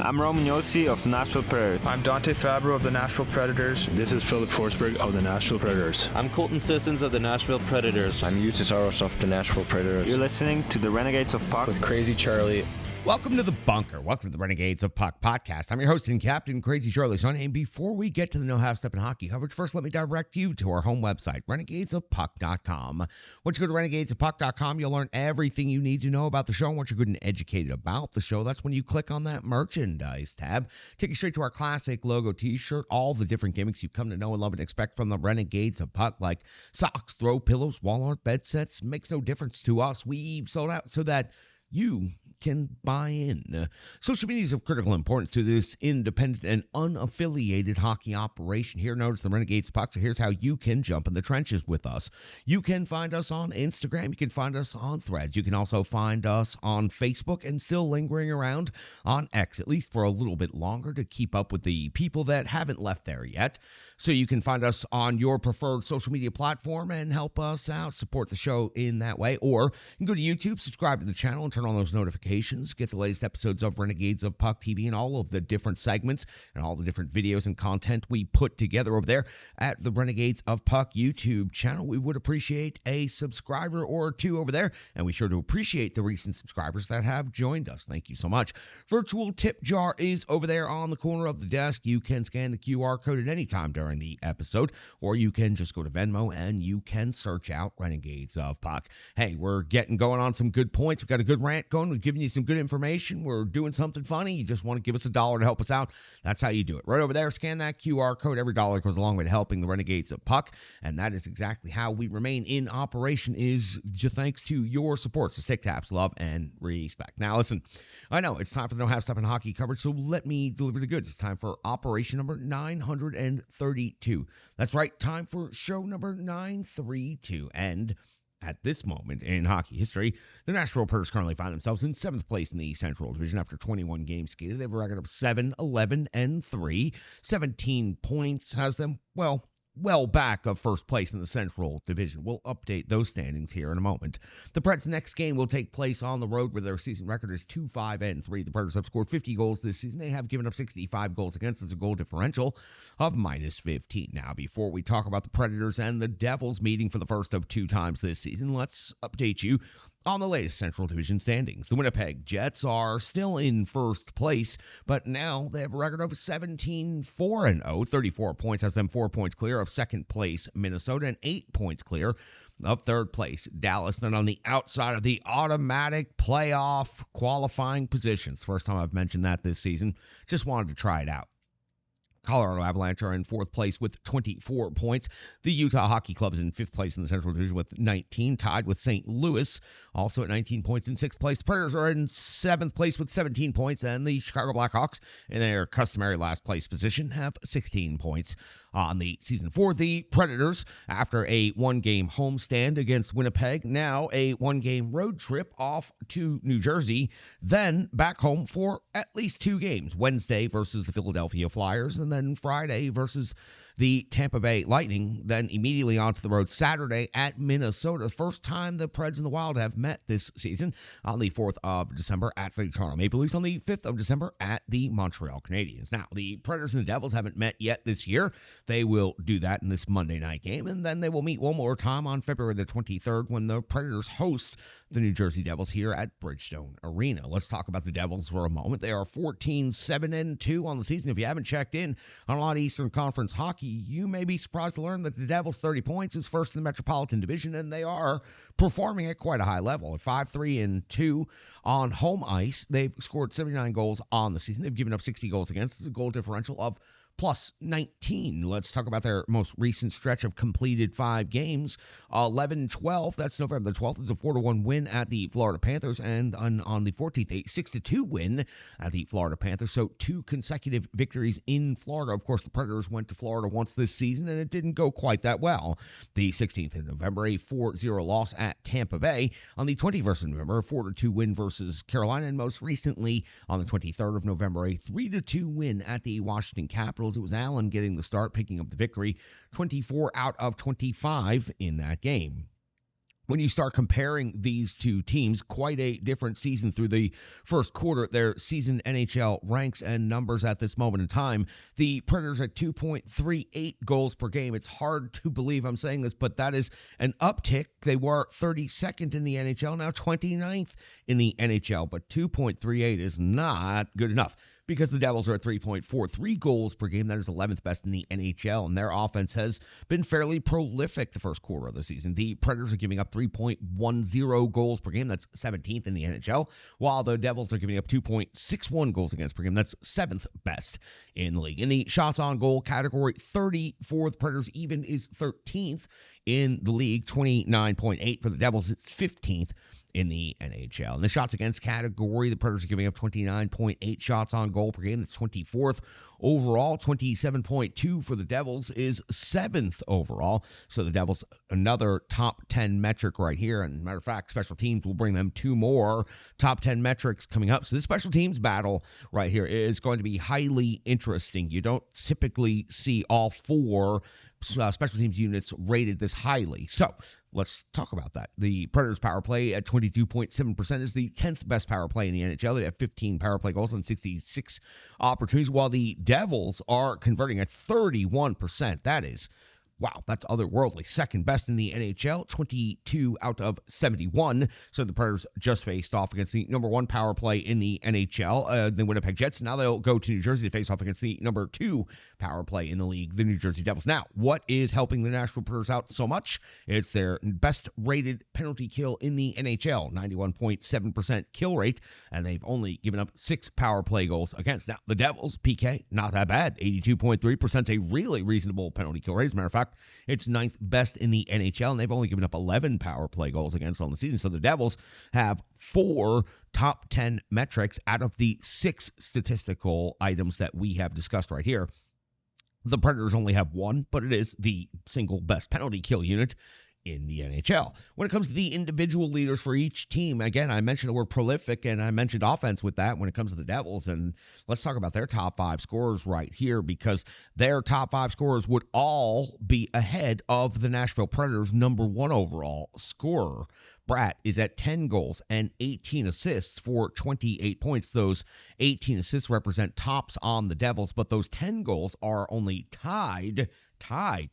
I'm Roman Yossi of the Nashville Predators. I'm Dante Fabro of the Nashville Predators. This is Philip Forsberg of the Nashville Predators. I'm Colton Sissons of the Nashville Predators. I'm Eustace Aros of the Nashville Predators. You're listening to the Renegades of Puck with Crazy Charlie. Welcome to the Bunker. Welcome to the Renegades of Puck podcast. I'm your host and captain, Crazy Charlie Saunier. And before we get to the No Half Step in Hockey coverage, first let me direct you to our home website, renegadesofpuck.com. Once you go to renegadesofpuck.com, you'll learn everything you need to know about the show. And once you're good and educated about the show, that's when you click on that merchandise tab. Take you straight to our classic logo t-shirt, all the different gimmicks you've come to know and love and expect from the Renegades of Puck, like socks, throw pillows, wall art, bed sets. Makes no difference to us. We've sold out so that you can buy in. Social media is of critical importance to this independent and unaffiliated hockey operation. Here, notice the Renegades Puck. So here's how you can jump in the trenches with us. You can find us on Instagram. You can find us on Threads. You can also find us on Facebook and still lingering around on X, at least for a little bit longer to keep up with the people that haven't left there yet. So you can find us on your preferred social media platform and help us out, support the show in that way. Or you can go to YouTube, subscribe to the channel, and turn on those notifications. Get the latest episodes of Renegades of Puck TV and all of the different segments and all the different videos and content we put together over there at the Renegades of Puck YouTube channel. We would appreciate a subscriber or two over there, and we sure do appreciate the recent subscribers that have joined us. Thank you so much. Virtual tip jar is over there on the corner of the desk. You can scan the QR code at any time during the episode, or you can just go to Venmo and you can search out Renegades of Puck. Hey, we're getting going on some good points. We've got a good rant going. We're giving you some good information. We're doing something funny. You just want to give us $1 to help us out. That's how you do it. Right over there, scan that QR code. Every dollar goes a long way to helping the Renegades of Puck, and that is exactly how we remain in operation, is just thanks to your support. So stick taps, love, and respect. Now listen, I know it's time for the No Half Step in Hockey coverage, so let me deliver the goods. It's time for operation number 932. That's right, time for show number 932. And at this moment in hockey history, the Nashville Predators currently find themselves in 7th place in the Central Division after 21 games skated. They have a record of 7-11-3. 17 points has them, well back of first place in the Central Division. We'll update those standings here in a moment. The Preds' next game will take place on the road, where their season record is 2-5-3. The Predators have scored 50 goals this season. They have given up 65 goals against. There's a goal differential of -15. Now, before we talk about the Predators and the Devils meeting for the first of 2 times this season, let's update you on the latest Central Division standings. The Winnipeg Jets are still in first place, but now they have a record of 17-4-0. 34 points has them 4 points clear of second place Minnesota and 8 points clear of third place Dallas. Then on the outside of the automatic playoff qualifying positions, first time I've mentioned that this season, just wanted to try it out. Colorado Avalanche are in 4th place with 24 points. The Utah Hockey Club is in 5th place in the Central Division with 19, tied with St. Louis, also at 19 points in 6th place. The Predators are in 7th place with 17 points, and the Chicago Blackhawks, in their customary last place position, have 16 points on the season. For the Predators, after a 1-game homestand against Winnipeg, now a 1-game road trip off to New Jersey, then back home for at least 2 games. Wednesday versus the Philadelphia Flyers, and then Friday versus the Tampa Bay Lightning, then immediately onto the road Saturday at Minnesota. First time the Preds and the Wild have met this season, on the 4th of December at the Toronto Maple Leafs, on the 5th of December at the Montreal Canadiens. Now, the Predators and the Devils haven't met yet this year. They will do that in this Monday night game, and then they will meet one more time on February the 23rd when the Predators host the New Jersey Devils here at Bridgestone Arena. Let's talk about the Devils for a moment. They are 14-7-2 on the season. If you haven't checked in on a lot of Eastern Conference hockey, you may be surprised to learn that the Devils' 30 points is first in the Metropolitan Division, and they are performing at quite a high level. At 5-3-2 on home ice, they've scored 79 goals on the season. They've given up 60 goals against. It's a goal differential of +19. Let's talk about their most recent stretch of completed 5 games. 11-12, that's November the 12th. It's a 4-1 win at the Florida Panthers, and on the 14th, a 6-2 win at the Florida Panthers. So 2 consecutive victories in Florida. Of course, the Predators went to Florida once this season, and it didn't go quite that well. The 16th of November, a 4-0 loss at Tampa Bay. On the 21st of November, a 4-2 win versus Carolina, and most recently, on the 23rd of November, a 3-2 win at the Washington Capitals. It was Allen getting the start, picking up the victory, 24 out of 25 in that game. when you start comparing these two teams, quite a different season through the first quarter. Their season NHL ranks and numbers at this moment in time. The Predators at 2.38 goals per game. It's hard to believe I'm saying this, but that is an uptick. They were 32nd in the NHL, now 29th in the NHL, but 2.38 is not good enough, because the Devils are at 3.43 goals per game. That is 11th best in the NHL, and their offense has been fairly prolific the first quarter of the season. The Predators are giving up 3.10 goals per game. That's 17th in the NHL, while the Devils are giving up 2.61 goals against per game. That's 7th best in the league. In the shots on goal category, 30 for the Predators, even is 13th in the league, 29.8 for the Devils. It's 15th in the NHL. In the shots against category, the Predators are giving up 29.8 shots on goal per game. That's 24th overall. 27.2 for the Devils is 7th overall. So the Devils, another top 10 metric right here. And matter of fact, special teams will bring them 2 more top 10 metrics coming up. So this special teams battle right here is going to be highly interesting. You don't typically see all 4 special teams units rated this highly. So let's talk about that. The Predators power play at 22.7% is the 10th best power play in the NHL. They have 15 power play goals on 66 opportunities, while the Devils are converting at 31%. That is, wow, that's otherworldly. Second best in the NHL, 22 out of 71. So the Predators just faced off against the number 1 power play in the NHL, the Winnipeg Jets. Now they'll go to New Jersey to face off against the number 2 power play in the league, the New Jersey Devils. Now, what is helping the Nashville Predators out so much? It's their best rated penalty kill in the NHL, 91.7% kill rate, and they've only given up 6 power play goals against. Now, the Devils, PK, not that bad, 82.3%, a really reasonable penalty kill rate. As a matter of fact, it's 9th best in the NHL, and they've only given up 11 power play goals against on the season. So the Devils have 4 top 10 metrics out of the 6 statistical items that we have discussed right here. The Predators only have 1, but it is the single best penalty kill unit in the NHL. When it comes to the individual leaders for each team, again, I mentioned the word prolific, and I mentioned offense with that when it comes to the Devils, and let's talk about their top 5 scorers right here, because their top 5 scorers would all be ahead of the Nashville Predators' number 1 overall scorer. Bratt is at 10 goals and 18 assists for 28 points. Those 18 assists represent tops on the Devils, but those 10 goals are only tied.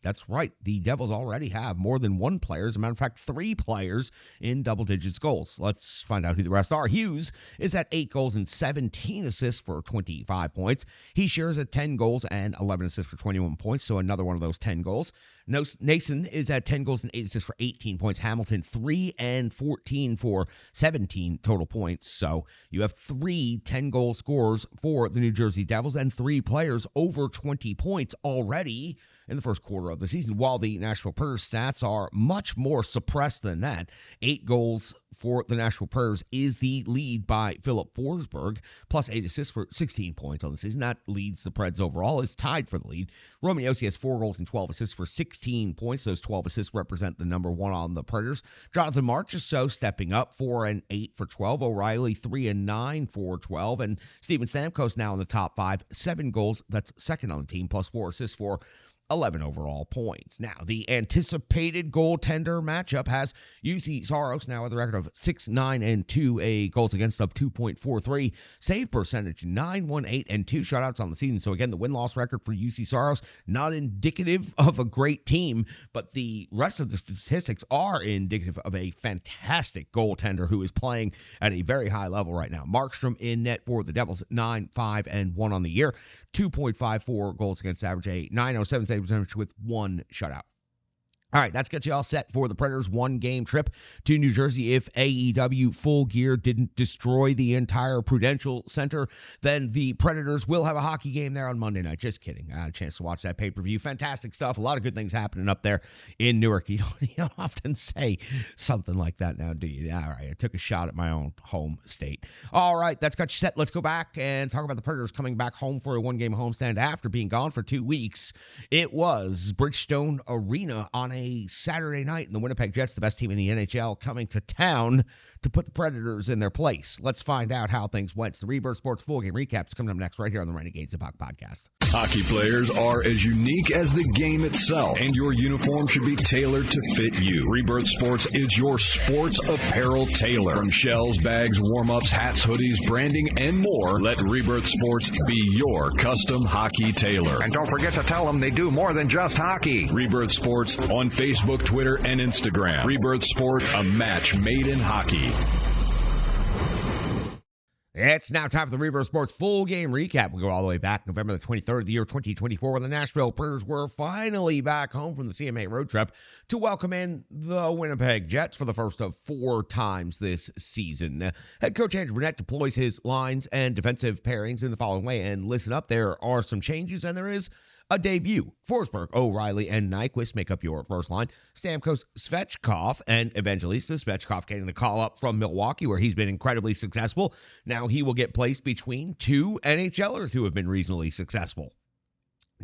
That's right. The Devils already have more than 1 player. As a matter of fact, 3 players in double digits goals. Let's find out who the rest are. Hughes is at 8 goals and 17 assists for 25 points. He shares at 10 goals and 11 assists for 21 points, so another one of those 10 goals. Nason is at 10 goals and 8 assists for 18 points. Hamilton, 3 and 14 for 17 total points. So you have 3 10-goal scorers for the New Jersey Devils and 3 players over 20 points already in the first quarter of the season, while the Nashville Predators stats are much more suppressed than that. 8 goals for the Nashville Predators is the lead by Philip Forsberg, plus 8 assists for 16 points on the season. That leads the Preds overall, is tied for the lead. Roman Josi has 4 goals and 12 assists for 16 points. Those 12 assists represent the number 1 on the Predators. Jonathan Marchessault stepping up, 4 and 8 for 12. O'Reilly, 3 and 9 for 12. And Steven Stamkos now in the top 5, 7 goals. That's second on the team, plus 4 assists for 11 overall points. Now, the anticipated goaltender matchup has UC Saros now with a record of 6-9-2, a goals against of 2.43, save percentage 9-1-8, and 2 shutouts on the season. So again, the win-loss record for UC Saros, not indicative of a great team, but the rest of the statistics are indicative of a fantastic goaltender who is playing at a very high level right now. Markstrom in net for the Devils, 9-5-1 on the year, 2.54 goals against average, a 907 save percentage with 1 shutout. All right, that's got you all set for the Predators' 1-game trip to New Jersey. If AEW Full Gear didn't destroy the entire Prudential Center, then the Predators will have a hockey game there on Monday night. Just kidding. I had a chance to watch that pay-per-view. Fantastic stuff. A lot of good things happening up there in Newark. You don't often say something like that now, do you? All right, I took a shot at my own home state. All right, that's got you set. Let's go back and talk about the Predators coming back home for a 1-game homestand after being gone for 2 weeks. It was Bridgestone Arena on a a Saturday night, and the Winnipeg Jets, the best team in the NHL, coming to town to put the Predators in their place. Let's find out how things went. It's the Rebirth Sports Full Game Recap is coming up next right here on the Renegades of Puck podcast. Hockey players are as unique as the game itself, and your uniform should be tailored to fit you. Rebirth Sports is your sports apparel tailor. From shells, bags, warm-ups, hats, hoodies, branding, and more, let Rebirth Sports be your custom hockey tailor. And don't forget to tell them they do more than just hockey. Rebirth Sports on Facebook, Twitter, and Instagram. Rebirth Sport, a match made in hockey. It's now time for the Rebirth Sports Full Game Recap. We go all the way back November the 23rd of the year 2024 when the Nashville Predators were finally back home from the CMA road trip to welcome in the Winnipeg Jets for the first of 4 times this season. Head coach Andrew Brunette deploys his lines and defensive pairings in the following way. And listen up, there are some changes and there is a debut. Forsberg, O'Reilly, and Nyquist make up your first line. Stamkos, Svechkov, and Evangelista. Svechkov getting the call up from Milwaukee, where he's been incredibly successful. Now he will get placed between 2 NHLers who have been reasonably successful.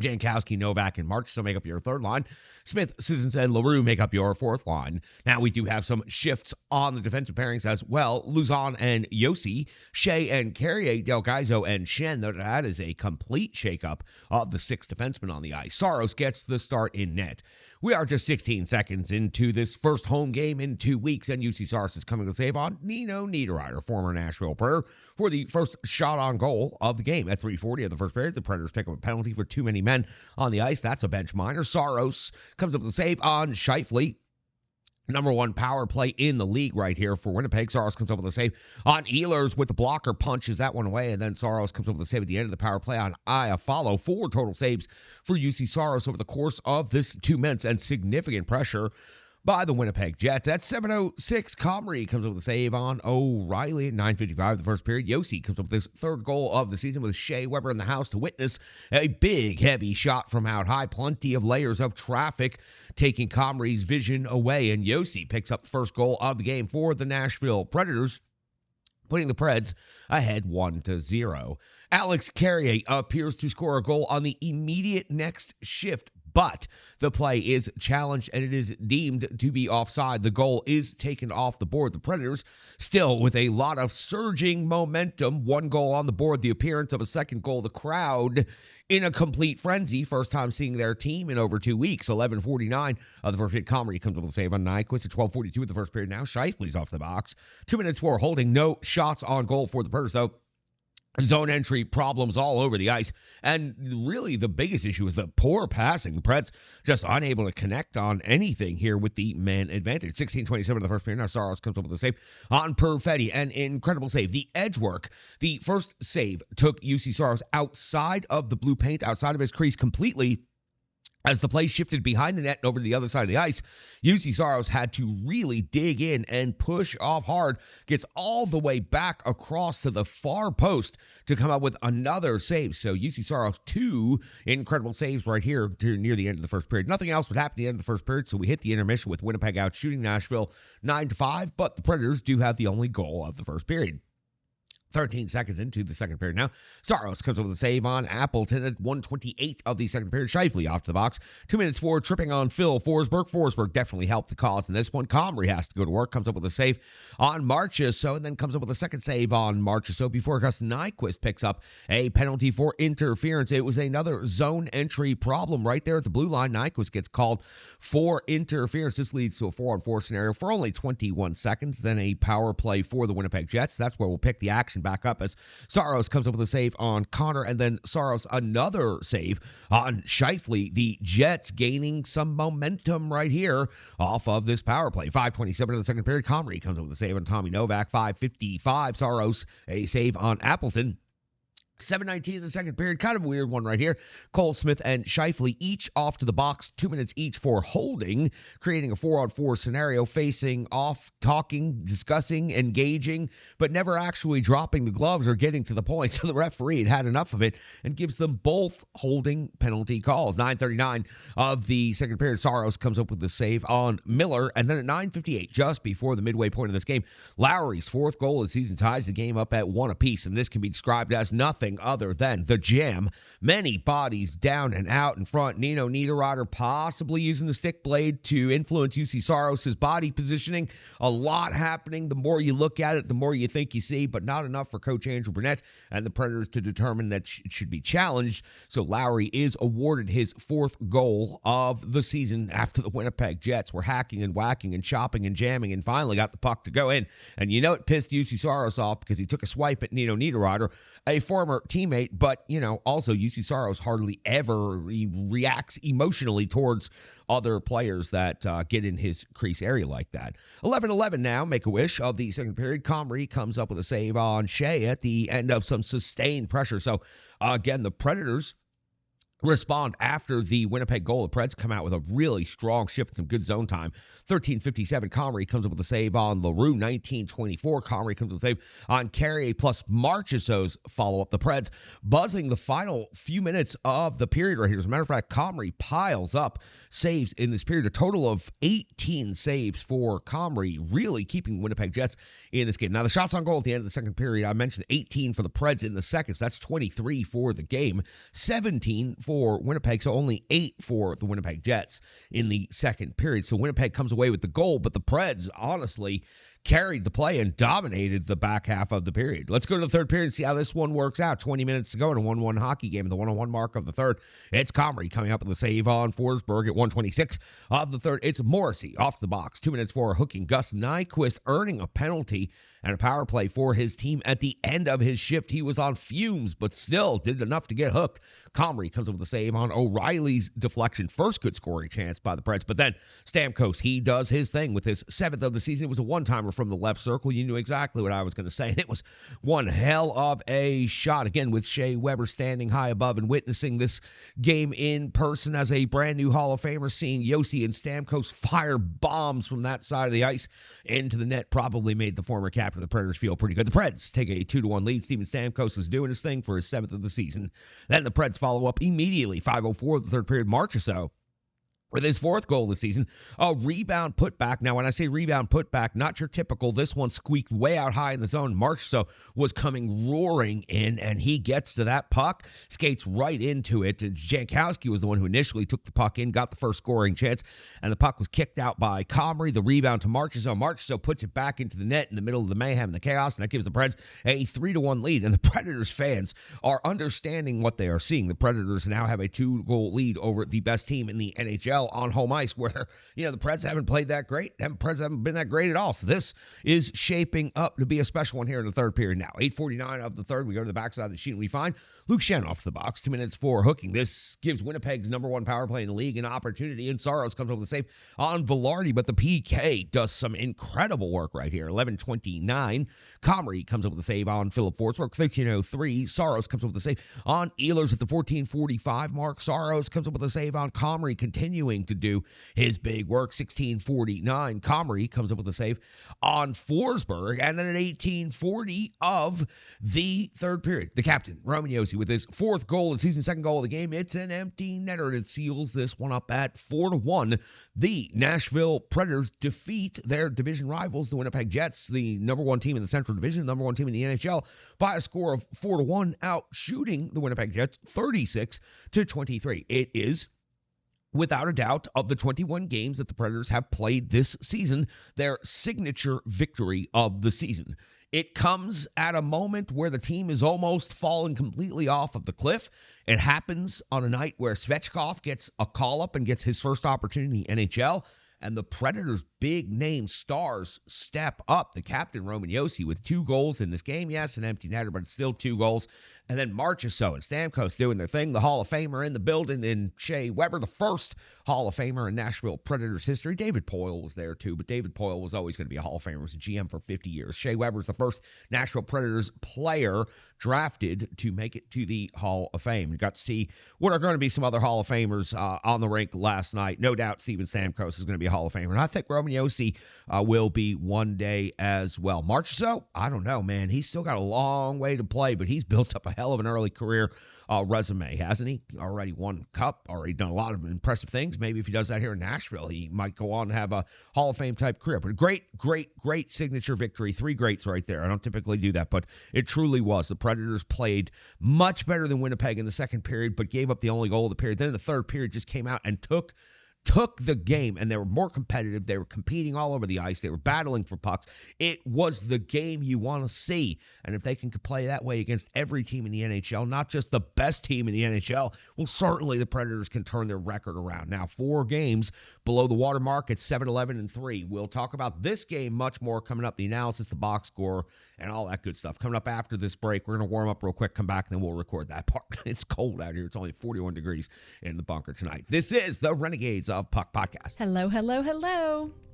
Jankowski, Novak, and March, so make up your third line. Smith, Sissons, and LaRue make up your fourth line. Now we do have some shifts on the defensive pairings as well. Luzon and Yossi, Shea and Carrier, Del Gaizo and Shen. That is a complete shakeup of the 6 defensemen on the ice. Saros gets the start in net. We are just 16 seconds into this first home game in 2 weeks, and UC Saros is coming to save on Nino Niederreiter, former Nashville Predator, for the first shot on goal of the game. At 3:40 of the first period, the Predators pick up a penalty for too many men on the ice. That's a bench minor. Saros comes up with a save on Scheifele. Number 1 power play in the league right here for Winnipeg. Saros comes up with a save on Ehlers with the blocker, punches that one away, and then Saros comes up with a save at the end of the power play on Iafallo. 4 total saves for UC Saros over the course of this 2 minutes, and significant pressure by the Winnipeg Jets. At 7:06, Comrie comes up with a save on O'Reilly at 9:55 of the first period. Yossi comes up with his 3rd goal of the season with Shea Weber in the house to witness a big, heavy shot from out high. Plenty of layers of traffic taking Comrie's vision away, and Yossi picks up the first goal of the game for the Nashville Predators, putting the Preds ahead 1-0. Alex Carrier appears to score a goal on the immediate next shift, but the play is challenged and it is deemed to be offside. The goal is taken off the board. The Predators still with a lot of surging momentum. 1 goal on the board, the appearance of a second goal. The crowd in a complete frenzy. First time seeing their team in over 2 weeks. 11:49 of the first period. Comrie comes up with a save on Nyquist at 12:42 of the first period. Now Scheifele's off the box. 2 minutes for holding. No shots on goal for the Predators, though. Zone entry problems all over the ice. And really the biggest issue is the poor passing. The Preds just unable to connect on anything here with the man advantage. 16:27 of the first period. Now Saros comes up with a save on Perfetti. An incredible save. The edge work. The first save took UC Saros outside of the blue paint, outside of his crease completely. As the play shifted behind the net and over to the other side of the ice, UC Saros had to really dig in and push off hard. Gets all the way back across to the far post to come up with another save. So UC Saros, 2 incredible saves right here near the end of the first period. Nothing else would happen at the end of the first period, so we hit the intermission with Winnipeg out shooting Nashville 9-5, but the Predators do have the only goal of the first period. 13 seconds into the second period now. Saros comes up with a save on Appleton at 1:28 of the second period. Scheifele off to the box. 2 minutes for tripping on Phil Forsberg. Forsberg definitely helped the cause in this one. Comrie has to go to work. Comes up with a save on Marchessault, and then comes up with a second save on Marchessault before Gus Nyquist picks up a penalty for interference. It was another zone entry problem right there at the blue line. Nyquist gets called for interference. This leads to a 4-on-4 scenario for only 21 seconds. Then a power play for the Winnipeg Jets. That's where we'll pick the action back up as Saros comes up with a save on Connor, and then Saros another save on Scheifele. The Jets gaining some momentum right here off of this power play. 5:27 of the second period. Comrie comes up with a save on Tommy Novak. 5:55. Saros a save on Appleton. 7:19 in the second period. Kind of a weird one right here. Cole Smith and Scheifele each off to the box, 2 minutes each for holding, creating a 4-on-4 scenario, facing off, talking, discussing, engaging, but never actually dropping the gloves or getting to the point. So the referee had enough of it and gives them both holding penalty calls. 9:39 of the second period. Saros comes up with the save on Miller. And then at 9:58, just before the midway point of this game, Lowry's 4th goal of the season ties the game up at 1 apiece. And this can be described as nothing anything other than the jam. Many bodies down and out in front. Nino Niederreiter possibly using the stick blade to influence UC Saros' body positioning. A lot happening. The more you look at it, the more you think you see, but not enough for Coach Andrew Burnett and the Predators to determine that it should be challenged. So Lowry is awarded his 4th goal of the season after the Winnipeg Jets were hacking and whacking and chopping and jamming and finally got the puck to go in. And you know it pissed UC Saros off because he took a swipe at Nino Niederreiter, a former teammate, but, also UC Saros hardly ever reacts emotionally towards other players that get in his crease area like that. 11-11 now, Make-A-Wish of the second period. Comrie comes up with a save on Shea at the end of some sustained pressure. So, again, the Predators respond after the Winnipeg goal. The Preds come out with a really strong shift and some good zone time. 13:57, Comrie comes up with a save on LaRue. 19:24, Comrie comes with a save on Carrier plus Marchessault's follow-up. The Preds buzzing the final few minutes of the period right here. As a matter of fact, Comrie piles up saves in this period. A total of 18 saves for Comrie, really keeping Winnipeg Jets in this game. Now, the shots on goal at the end of the second period, I mentioned 18 for the Preds in the second, so that's 23 for the game. 17 for Winnipeg, so only 8 for the Winnipeg Jets in the second period. So Winnipeg comes away with the goal, but the Preds honestly carried the play and dominated the back half of the period. Let's go to the third period and see how this one works out. 20 minutes to go in a 1-1 hockey game. In the 1-on-1 mark of the third, it's Comrie coming up with a save on Forsberg at 1:26 of the third. It's Morrissey off the box. 2 minutes for hooking Gus Nyquist, earning a penalty and a power play for his team at the end of his shift. He was on fumes, but still did enough to get hooked. Comrie comes up with a save on O'Reilly's deflection. First good scoring chance by the Preds, but then Stamkos, he does his thing with his 7th of the season. It was a one-timer from the left circle. You knew exactly what I was going to say, and it was one hell of a shot. Again, with Shea Weber standing high above and witnessing this game in person as a brand-new Hall of Famer, seeing Yossi and Stamkos fire bombs from that side of the ice into the net probably made the former captain of the Predators feel pretty good. The Preds take a 2-1 lead. Steven Stamkos is doing his thing for his 7th of the season. Then the Preds follow up immediately. 5:04 of the third period. Marchessault with his 4th goal this season, a rebound putback. Now, when I say rebound putback, not your typical, this one squeaked way out high in the zone. Marchessault was coming roaring in, and he gets to that puck, skates right into it. Jankowski was the one who initially took the puck in, got the first scoring chance, and the puck was kicked out by Comrie. The rebound to Marchessault. Marchessault puts it back into the net in the middle of the mayhem and the chaos, and that gives the Preds a 3-1 lead. And the Predators fans are understanding what they are seeing. The Predators now have a 2-goal lead over the best team in the NHL on home ice, where the Preds haven't played that great. Preds haven't been that great at all. So this is shaping up to be a special one here in the third period now. 8:49 of the third. We go to the backside of the sheet and we find Luke Schenn off the box. 2 minutes for hooking. This gives Winnipeg's number 1 power play in the league an opportunity, and Saros comes over the save on Velarde, but the PK does some incredible work right here. 11:29. Comrie comes up with a save on Philip Forsberg. 13:03. Saros comes up with a save on Ehlers at the 14:45 mark. Saros comes up with a save on Comrie, continuing to do his big work. 16:49. Comrie comes up with a save on Forsberg. And then at 18:40 of the third period, the captain, Roman Josi, with his 4th goal of the season, 2nd goal of the game. It's an empty netter, and it seals this one up at 4-1. The Nashville Predators defeat their division rivals, the Winnipeg Jets, the number 1 team in the Central Division, number 1 team in the NHL, by a score of 4-1, out shooting the Winnipeg Jets 36-23. It is, without a doubt, of the 21 games that the Predators have played this season, their signature victory of the season. It comes at a moment where the team is almost fallen completely off of the cliff. It happens on a night where Svechkov gets a call-up and gets his first opportunity in the NHL, and the Predators' big-name stars step up. The captain, Roman Josi, with 2 goals in this game. Yes, an empty netter, but it's still 2 goals. And then Marchessault and Stamkos doing their thing. The Hall of Famer in the building, and Shea Weber, the first Hall of Famer in Nashville Predators history. David Poile was there too, but David Poile was always going to be a Hall of Famer. He was a GM for 50 years. Shea Weber is the first Nashville Predators player drafted to make it to the Hall of Fame. You got to see what are going to be some other Hall of Famers on the rink last night. No doubt Steven Stamkos is going to be a Hall of Famer, and I think Roman Josi will be one day as well. Marchessault, I don't know, man. He's still got a long way to play, but he's built up a hell of an early career resume, hasn't he? Already won Cup, already done a lot of impressive things. Maybe if he does that here in Nashville, he might go on to have a Hall of Fame type career. But great signature victory. 3 greats right there. I don't typically do that, but it truly was. The Predators played much better than Winnipeg in the second period, but gave up the only goal of the period. Then in the third period, just came out and took the game, and they were more competitive. They were competing all over the ice. They were battling for pucks. It was the game you want to see. And if they can play that way against every team in the NHL, not just the best team in the NHL, well, certainly the Predators can turn their record around. Now, 4 games below the watermark at 7-11-3. We'll talk about this game much more coming up, the analysis, the box score, and all that good stuff. Coming up after this break, we're going to warm up real quick, come back, and then we'll record that part. It's cold out here. It's only 41 degrees in the bunker tonight. This is the Renegades of Puck podcast. Hello.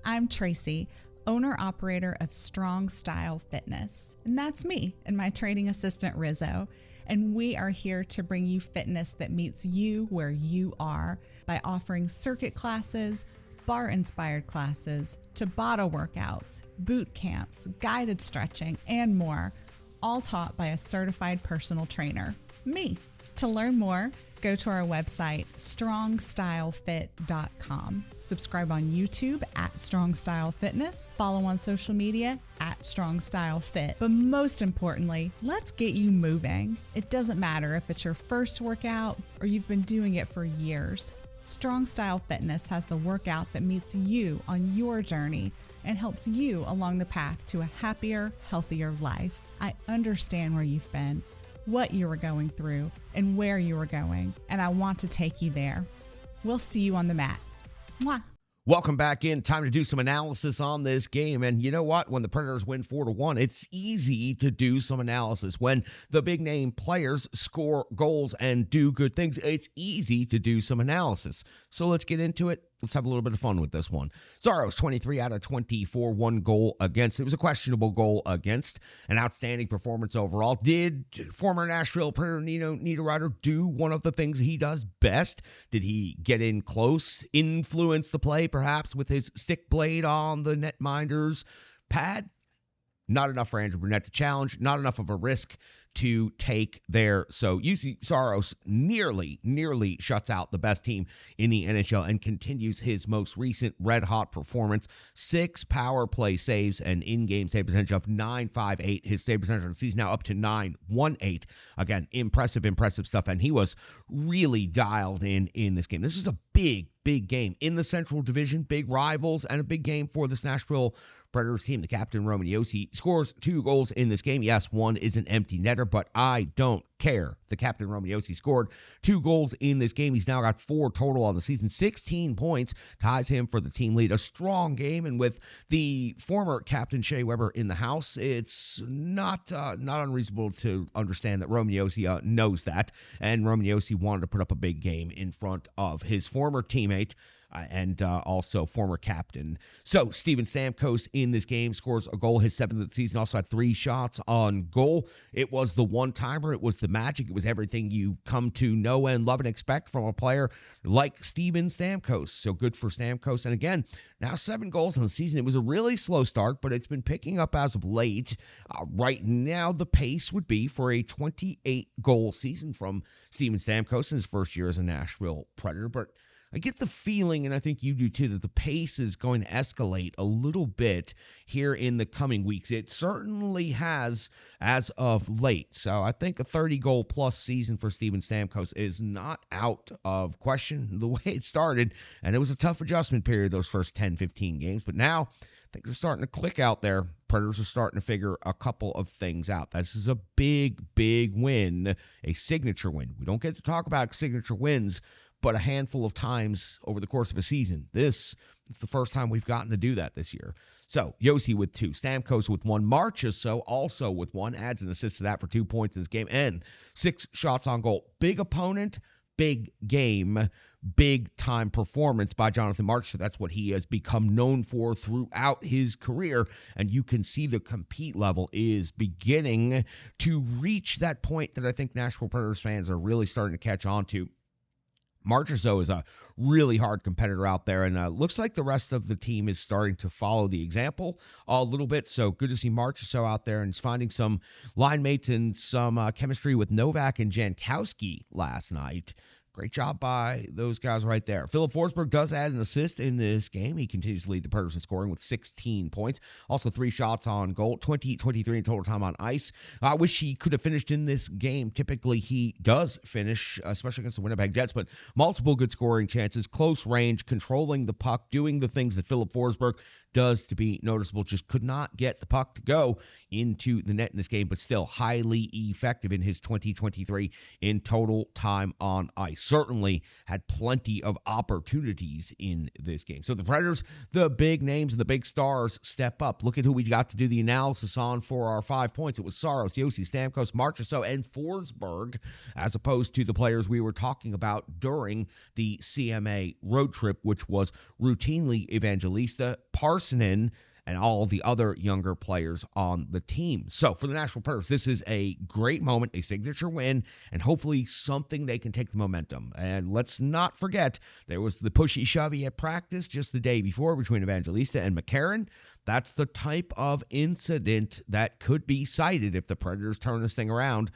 I'm Tracy, owner-operator of Strong Style Fitness. And that's me and my training assistant, Rizzo. And we are here to bring you fitness that meets you where you are by offering circuit classes, bar-inspired classes, Tabata workouts, boot camps, guided stretching, and more, all taught by a certified personal trainer, me. To learn more, go to our website, strongstylefit.com. Subscribe on YouTube at Strong Style Fitness. Follow on social media at Strong Style Fit. But most importantly, let's get you moving. It doesn't matter if it's your first workout or you've been doing it for years. Strong Style Fitness has the workout that meets you on your journey and helps you along the path to a happier, healthier life. I understand where you've been, what you were going through, and where you were going, and I want to take you there. We'll see you on the mat. Mwah. Welcome back in. Time to do some analysis on this game. And you know what? When the Predators win 4-1, it's easy to do some analysis. When the big name players score goals and do good things, it's easy to do some analysis. So let's get into it. Let's have a little bit of fun with this one. Saros, 23 out of 24, 1 goal against. It was a questionable goal against. An outstanding performance overall. Did former Nashville Predator Nino Niederreiter do one of the things he does best? Did he get in close, influence the play, perhaps with his stick blade on the netminder's pad? Not enough for Andrew Brunette to challenge. Not enough of a risk to take there. So UC Saros nearly shuts out the best team in the NHL and continues his most recent red-hot performance. 6 power play saves and in-game save percentage of 9.58. His save percentage on the season now up to 9.18. Again, impressive stuff. And he was really dialed in this game. This was a big game in the Central Division, big rivals, and a big game for this Nashville Predators team. The captain, Roman Josi, scores 2 goals in this game. Yes, one is an empty netter, but I don't care. The captain, Roman Josi, scored 2 goals in this game. He's now got 4 total on the season. 16 points ties him for the team lead. A strong game, and with the former captain, Shea Weber, in the house, it's not unreasonable to understand that Roman Josi knows that, and Roman Josi wanted to put up a big game in front of his former teammate, and also former captain. So Steven Stamkos in this game scores a goal, his 7th of the season, also had 3 shots on goal. It was the one-timer. It was the magic. It was everything you come to know and love and expect from a player like Steven Stamkos. So good for Stamkos. And again, now 7 goals on the season. It was a really slow start, but it's been picking up as of late. Right now, the pace would be for a 28-goal season from Steven Stamkos in his first year as a Nashville Predator. But I get the feeling, and I think you do too, that the pace is going to escalate a little bit here in the coming weeks. It certainly has as of late. So I think a 30-goal-plus season for Steven Stamkos is not out of question the way it started. And it was a tough adjustment period, those first 10, 15 games. But now things are starting to click out there. Predators are starting to figure a couple of things out. This is a big win, a signature win. We don't get to talk about signature wins but a handful of times over the course of a season. This is the first time we've gotten to do that this year. So, Josi with 2, Stamkos with 1, Marchessault also with 1, adds an assist to that for 2 points in this game, and 6 shots on goal. Big opponent, big game, big-time performance by Jonathan Marchessault. That's what he has become known for throughout his career, and you can see the compete level is beginning to reach that point that I think Nashville Predators fans are really starting to catch on to. Marchessault is a really hard competitor out there, and looks like the rest of the team is starting to follow the example a little bit. So good to see Marchessault out there, and he's finding some line mates and some chemistry with Novak and Jankowski last night. Great job by those guys right there. Filip Forsberg does add an assist in this game. He continues to lead the Predators in scoring with 16 points. Also 3 shots on goal, 20-23 in total time on ice. I wish he could have finished in this game. Typically he does finish, especially against the Winnipeg Jets, but multiple good scoring chances, close range, controlling the puck, doing the things that Filip Forsberg does to be noticeable. Just could not get the puck to go into the net in this game, but still highly effective in his 20-23 in total time on ice. Certainly had plenty of opportunities in this game. So the Predators, the big names and the big stars step up. Look at who we got to do the analysis on for our 5 points. It was Saros, Josi, Stamkos, Marchessault, and Forsberg, as opposed to the players we were talking about during the CMA road trip, which was routinely Evangelista, Parsonen, and all the other younger players on the team. So for the Nashville Predators, this is a great moment, a signature win, and hopefully something they can take the momentum. And let's not forget, there was the pushy-shovey at practice just the day before between Evangelista and McCarron. That's the type of incident that could be cited if the Predators turn this thing around,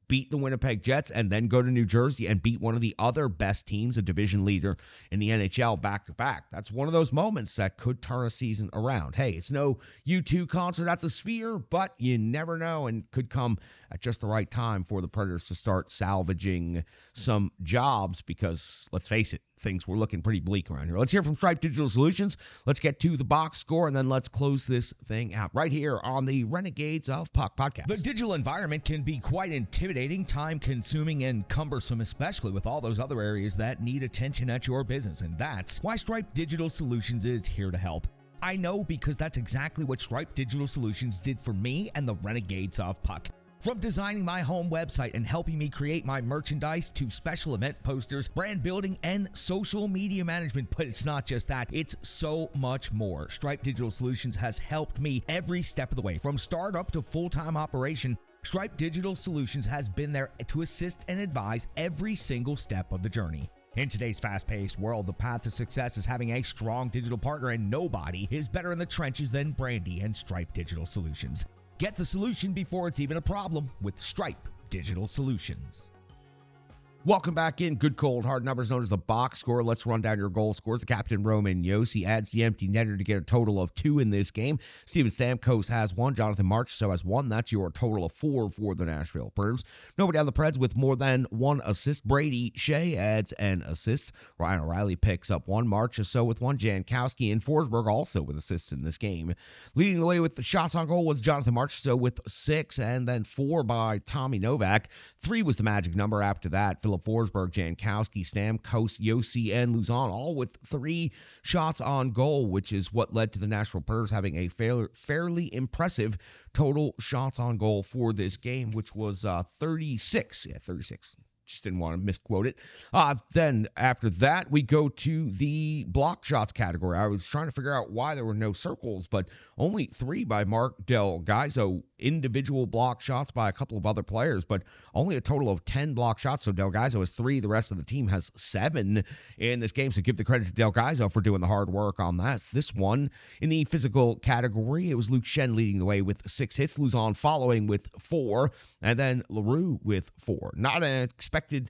beat the Winnipeg Jets, and then go to New Jersey and beat one of the other best teams, a division leader in the NHL, back-to-back. That's one of those moments that could turn a season around. Hey, it's no U2 concert at the Sphere, but you never know, and could come at just the right time for the Predators to start salvaging some jobs because, let's face it, things were looking pretty bleak around here. Let's hear from Stripe Digital Solutions. Let's get to the box score, and then let's close this thing out right here on the Renegades of Puck podcast. The digital environment can be quite intimidating, time-consuming, and cumbersome, especially with all those other areas that need attention at your business, and that's why Stripe Digital Solutions is here to help. I know, because that's exactly what Stripe Digital Solutions did for me and the Renegades of Puck. From designing my home website and helping me create my merchandise to special event posters, brand building, and social media management. But it's not just that, it's so much more. Stripe Digital Solutions has helped me every step of the way. From startup to full-time operation, Stripe Digital Solutions has been there to assist and advise every single step of the journey. In today's fast-paced world, the path to success is having a strong digital partner, and nobody is better in the trenches than Brandy and Stripe Digital Solutions. Get the solution before it's even a problem with Stripe Digital Solutions. Welcome back in. Good cold hard numbers known as the box score. Let's run down your goal scores. The captain, Roman Josi, adds the empty netter to get a total of 2 in this game. Steven Stamkos has 1. Jonathan Marchessault has 1. That's your total of 4 for the Nashville Predators. Nobody on the Preds with more than 1 assist. Brady Shea adds an assist. Ryan O'Reilly picks up 1. Marchessault with 1. Jankowski and Forsberg also with assists in this game. Leading the way with the shots on goal was Jonathan Marchessault with 6, and then 4 by Tommy Novak. 3 was the magic number after that. Filip Forsberg, Jankowski, Stamkos, Josi, and Luzon, all with 3 shots on goal, which is what led to the Nashville Predators having a fairly impressive total shots on goal for this game, which was 36. Yeah, 36. Just didn't want to misquote it. Then after that, we go to the block shots category. I was trying to figure out why there were no circles, but only 3 by Mark Del Gaizo. Individual block shots by a couple of other players, but only a total of 10 block shots. So Del Gaizo has 3. The rest of the team has 7 in this game. So give the credit to Del Gaizo for doing the hard work on that. This one, in the physical category, it was Luke Schenn leading the way with 6 hits. Luzon following with 4, and then LaRue with 4. Not unexpected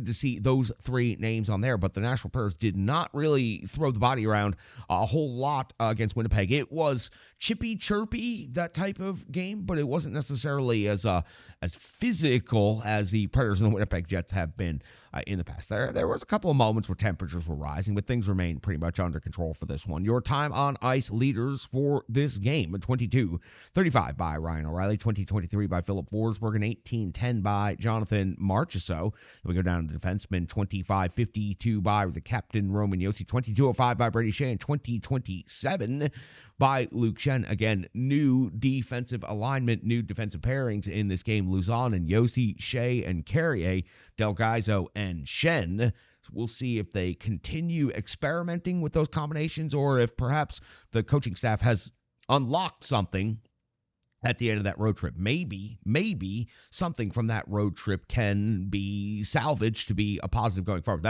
to see those 3 names on there, but the Nashville Predators did not really throw the body around a whole lot against Winnipeg. It was chippy chirpy, that type of game, but it wasn't necessarily as physical as the Predators and the Winnipeg Jets have been in the past. There was a couple of moments where temperatures were rising, but things remained pretty much under control for this one. Your time on ice leaders for this game: 22-35 by Ryan O'Reilly, 20-23 by Filip Forsberg, and 18-10 by Jonathan Marchessault. Then we go down to the defensemen: 25-52 by the captain, Roman Josi, 22-05 by Brady Shea, and 20-27 by Luke Schenn. Again, new defensive alignment, new defensive pairings in this game. Luzon and Josi, Shea and Carrier, Del Gaizo and Schenn. So we'll see if they continue experimenting with those combinations, or if perhaps the coaching staff has unlocked something at the end of that road trip. Maybe something from that road trip can be salvaged to be a positive going forward.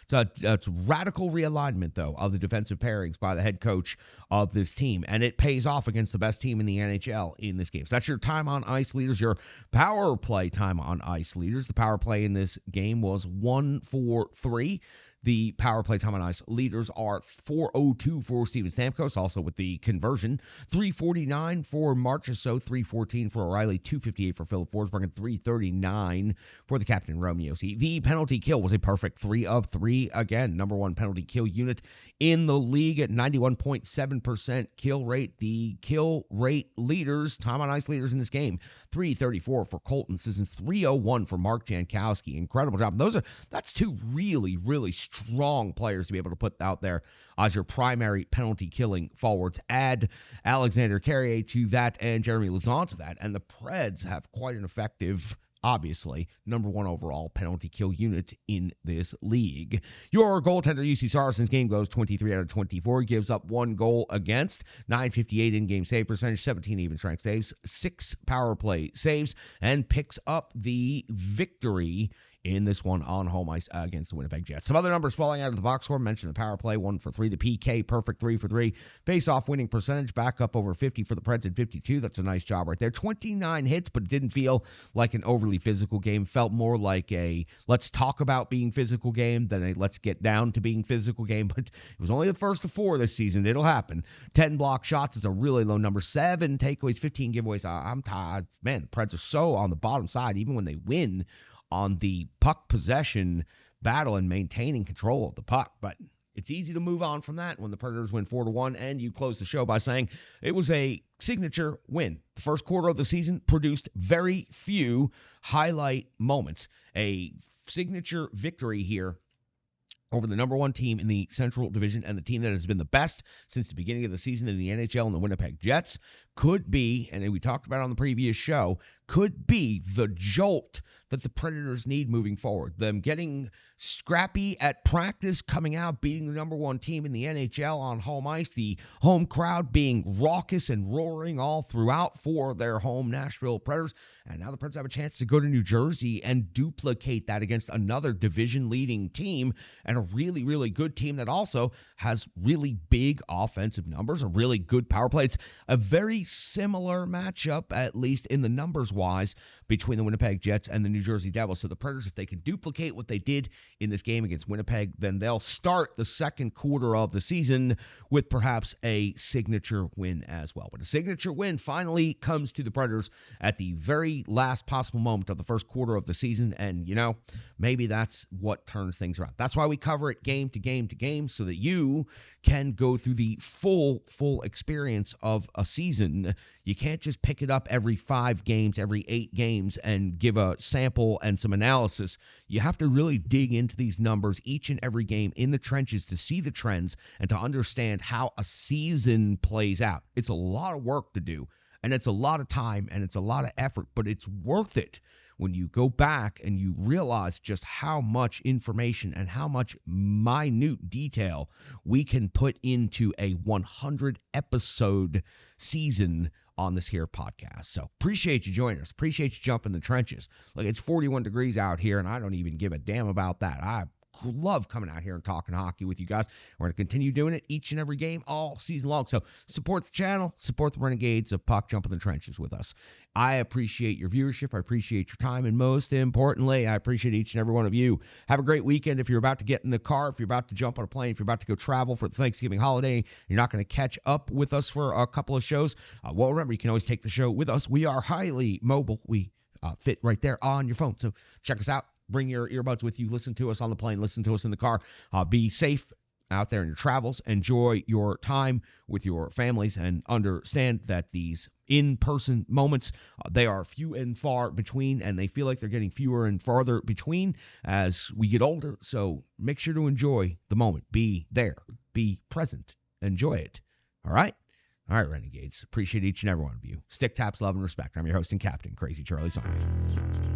That's radical realignment, though, of the defensive pairings by the head coach of this team, and it pays off against the best team in the NHL in this game. So that's your time on ice leaders, your power play time on ice leaders. The power play in this game was 1-4-3. The power play time on ice leaders are 4:02 for Steven Stamkos, also with the conversion. 3:49 for Marchessault, 3:14 for O'Reilly, 2:58 for Philip Forsberg, and 3:39 for the captain Romeo. See, the penalty kill was a perfect 3 of 3 again. Number one penalty kill unit in the league at 91.7% kill rate. The kill rate leaders, time on ice leaders in this game, 3:34 for Colton Sisson, 3:01 for Mark Jankowski. Incredible job. That's two really, really strong players to be able to put out there as your primary penalty killing forwards. Add Alexander Carrier to that and Jeremy Lauzon to that, and the Preds have quite an effective, obviously, number one overall penalty kill unit in this league. Your goaltender, UC Saracens, game goes 23 out of 24, gives up 1 goal against, 958 in-game save percentage, 17 even strength saves, 6 power play saves, and picks up the victory in this one on home ice against the Winnipeg Jets. Some other numbers falling out of the box score. Mentioned the power play, 1 for 3. The PK, perfect 3 for 3. Face-off winning percentage, back up over 50 for the Preds at 52. That's a nice job right there. 29 hits, but it didn't feel like an overly physical game. Felt more like a let's talk about being physical game than a let's get down to being physical game. But it was only the first of 4 this season. It'll happen. 10 block shots is a really low number. 7 takeaways, 15 giveaways. I'm tired. Man, the Preds are so on the bottom side, even when they win on the puck possession battle and maintaining control of the puck. But it's easy to move on from that when the Predators win 4-1, and you close the show by saying it was a signature win. The first quarter of the season produced very few highlight moments. A signature victory here over the number one team in the Central Division and the team that has been the best since the beginning of the season in the NHL, and the Winnipeg Jets could be, and we talked about on the previous show, could be the jolt that the Predators need moving forward. Them getting scrappy at practice, coming out, beating the number one team in the NHL on home ice, the home crowd being raucous and roaring all throughout for their home Nashville Predators. And now the Preds have a chance to go to New Jersey and duplicate that against another division-leading team and a really, really good team that also has really big offensive numbers, a really good power play. It's a very similar matchup, at least in the numbers-wise, between the Winnipeg Jets and the New Jersey Devils. So the Predators, if they can duplicate what they did in this game against Winnipeg, then they'll start the second quarter of the season with perhaps a signature win as well. But a signature win finally comes to the Predators at the very last possible moment of the first quarter of the season, and, you know, maybe that's what turns things around. That's why we cover it game to game to game, so that you can go through the full experience of a season. You can't just pick it up every 5 games, every 8 games, and give a sample and some analysis. You have to really dig into these numbers each and every game in the trenches to see the trends and to understand how a season plays out. It's a lot of work to do, and it's a lot of time, and it's a lot of effort, but it's worth it when you go back and you realize just how much information and how much minute detail we can put into a 100-episode season on this here podcast. So appreciate you joining us. Appreciate you jumping the trenches. Look, it's 41 degrees out here, and I don't even give a damn about that. I love coming out here and talking hockey with you guys. We're going to continue doing it each and every game all season long. So support the channel, support the Renegades of Puck, jump in the trenches with us. I appreciate your viewership. I appreciate your time. And most importantly, I appreciate each and every one of you. Have a great weekend. If you're about to get in the car, if you're about to jump on a plane, if you're about to go travel for the Thanksgiving holiday, you're not going to catch up with us for a couple of shows. Well, remember, you can always take the show with us. We are highly mobile. We fit right there on your phone. So check us out. Bring your earbuds with you. Listen to us on the plane. Listen to us in the car. Be safe out there in your travels. Enjoy your time with your families, and understand that these in-person moments, they are few and far between, and they feel like they're getting fewer and farther between as we get older. So make sure to enjoy the moment. Be there. Be present. Enjoy it. All right? All right, Renegades. Appreciate each and every one of you. Stick taps, love, and respect. I'm your host and captain, Crazy Charlie Saunier.